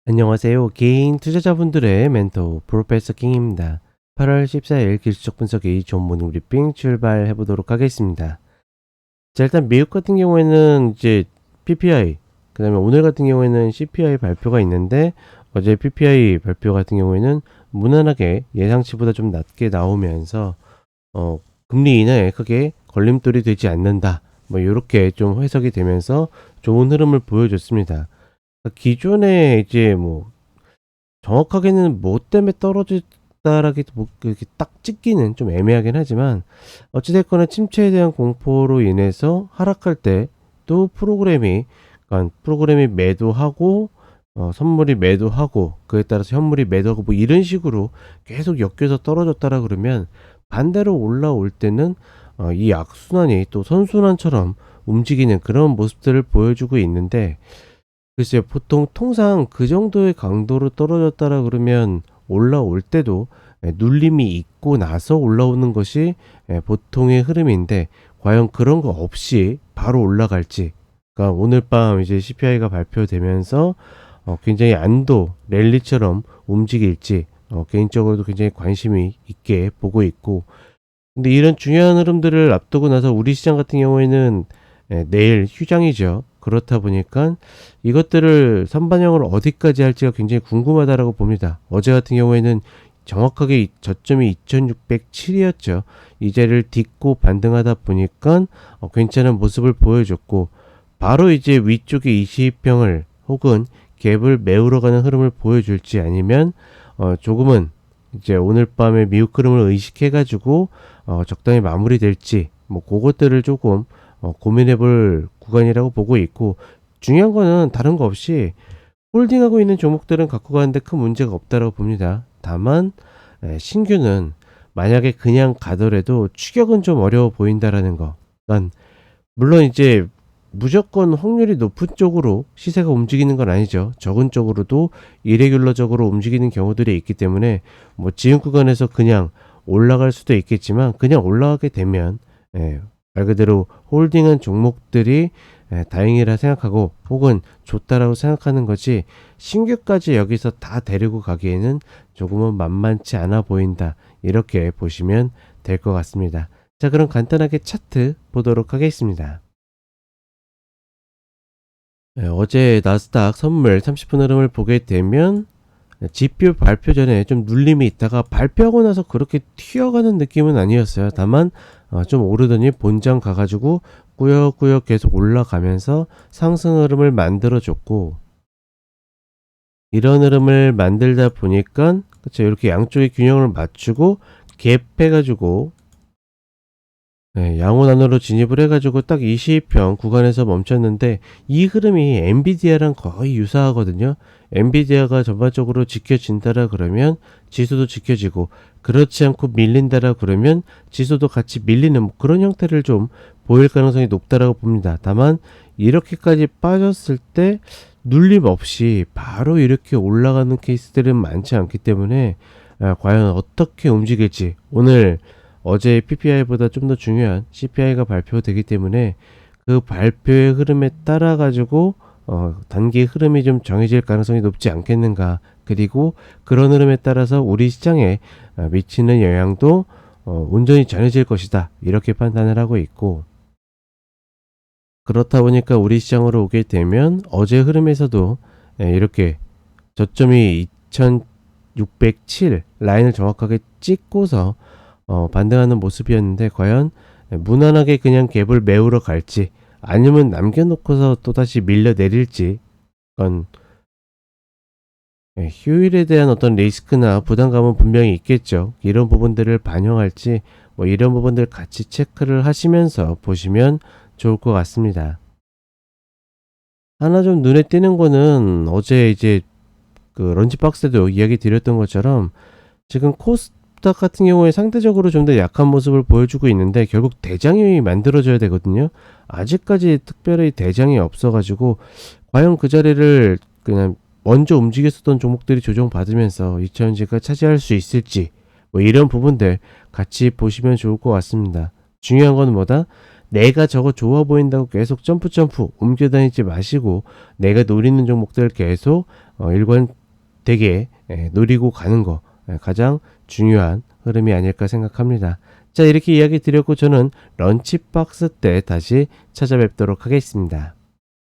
안녕하세요. 개인 투자자분들의 멘토 프로페서 킹입니다. 8월 14일 기술적 분석이 좋은 모닝 브리핑 출발해 보도록 하겠습니다. 자, 일단 미국 같은 경우에는 이제 PPI, 그다음에 오늘 같은 경우에는 CPI 발표가 있는데 어제 PPI 발표 같은 경우에는 무난하게 예상치보다 좀 낮게 나오면서 금리 인하에 크게 걸림돌이 되지 않는다. 뭐 이렇게 좀 해석이 되면서 좋은 흐름을 보여줬습니다. 기존에 이제 뭐 정확하게는 뭐 때문에 떨어졌다라기 뭐 이렇게 딱 찍기는 좀 애매하긴 하지만 어찌됐거나 침체에 대한 공포로 인해서 하락할 때 또 프로그램이 매도하고 선물이 매도하고 그에 따라서 현물이 매도하고 뭐 이런 식으로 계속 엮여서 떨어졌다라 그러면 반대로 올라올 때는 이 악순환이 또 선순환처럼 움직이는 그런 모습들을 보여주고 있는데, 글쎄요. 보통 통상 그 정도의 강도로 떨어졌다라 그러면 올라올 때도 눌림이 있고 나서 올라오는 것이 보통의 흐름인데, 과연 그런 거 없이 바로 올라갈지, 그러니까 오늘 밤 이제 CPI가 발표되면서 굉장히 안도 랠리처럼 움직일지 개인적으로도 굉장히 관심이 있게 보고 있고, 근데 이런 중요한 흐름들을 앞두고 나서 우리 시장 같은 경우에는 내일 휴장이죠. 그렇다 보니까 이것들을 선반영을 어디까지 할지가 굉장히 궁금하다라고 봅니다. 어제 같은 경우에는 정확하게 저점이 2607이었죠. 이 자리를 딛고 반등하다 보니까 괜찮은 모습을 보여줬고, 바로 이제 위쪽에 20평을 혹은 갭을 메우러 가는 흐름을 보여줄지, 아니면 조금은 이제 오늘 밤에 미국 흐름을 의식해가지고 적당히 마무리될지, 뭐 그것들을 조금 고민해 볼 구간이라고 보고 있고, 중요한 거는 다른 거 없이 홀딩하고 있는 종목들은 갖고 가는데 큰 문제가 없다고 봅니다. 다만 신규는 만약에 그냥 가더라도 추격은 좀 어려워 보인다라는 거. 난 물론 이제 무조건 확률이 높은 쪽으로 시세가 움직이는 건 아니죠. 적은 쪽으로도 이레귤러적으로 움직이는 경우들이 있기 때문에 뭐 지금 구간에서 그냥 올라갈 수도 있겠지만, 그냥 올라가게 되면 말 그대로 홀딩한 종목들이 다행이라 생각하고 혹은 좋다라고 생각하는 거지, 신규까지 여기서 다 데리고 가기에는 조금은 만만치 않아 보인다, 이렇게 보시면 될 것 같습니다. 자, 그럼 간단하게 차트 보도록 하겠습니다. 어제 나스닥 선물 30분 흐름을 보게 되면 지표 발표 전에 좀 눌림이 있다가 발표하고 나서 그렇게 튀어가는 느낌은 아니었어요. 다만 좀 오르더니 본장 가가지고 꾸역꾸역 계속 올라가면서 상승 흐름을 만들어줬고, 이런 흐름을 만들다 보니까 그쵸, 이렇게 양쪽의 균형을 맞추고 갭해가지고 양호 안으로 진입을 해가지고 딱 20평 구간에서 멈췄는데, 이 흐름이 엔비디아랑 거의 유사하거든요. 엔비디아가 전반적으로 지켜진다라 그러면 지수도 지켜지고, 그렇지 않고 밀린다라 그러면 지수도 같이 밀리는 그런 형태를 좀 보일 가능성이 높다라고 봅니다. 다만 이렇게까지 빠졌을 때 눌림 없이 바로 이렇게 올라가는 케이스들은 많지 않기 때문에 과연 어떻게 움직일지, 오늘 어제 PPI보다 좀 더 중요한 CPI가 발표되기 때문에 그 발표의 흐름에 따라 가지고 단기 흐름이 좀 정해질 가능성이 높지 않겠는가. 그리고 그런 흐름에 따라서 우리 시장에 미치는 영향도 온전히 전해질 것이다, 이렇게 판단을 하고 있고, 그렇다 보니까 우리 시장으로 오게 되면 어제 흐름에서도 이렇게 저점이 2607 라인을 정확하게 찍고서 반등하는 모습이었는데, 과연 무난하게 그냥 갭을 메우러 갈지 아니면 남겨놓고서 또다시 밀려 내릴지, 그건 휴일에 대한 어떤 리스크나 부담감은 분명히 있겠죠. 이런 부분들을 반영할지 뭐 이런 부분들 같이 체크를 하시면서 보시면 좋을 것 같습니다. 하나 좀 눈에 띄는 거는 어제 이제 그 런치박스 때도 이야기 드렸던 것처럼 지금 코스닥 같은 경우에 상대적으로 좀 더 약한 모습을 보여주고 있는데, 결국 대장이 만들어져야 되거든요. 아직까지 특별히 대장이 없어가지고 과연 그 자리를 그냥 먼저 움직였었던 종목들이 조정받으면서 2차전지가 차지할 수 있을지, 뭐 이런 부분들 같이 보시면 좋을 것 같습니다. 중요한 건 뭐다? 내가 저거 좋아 보인다고 계속 점프 옮겨 다니지 마시고 내가 노리는 종목들 계속 일관되게 노리고 가는 거 가장 중요한 흐름이 아닐까 생각합니다. 자, 이렇게 이야기 드렸고 저는 런치박스 때 다시 찾아뵙도록 하겠습니다.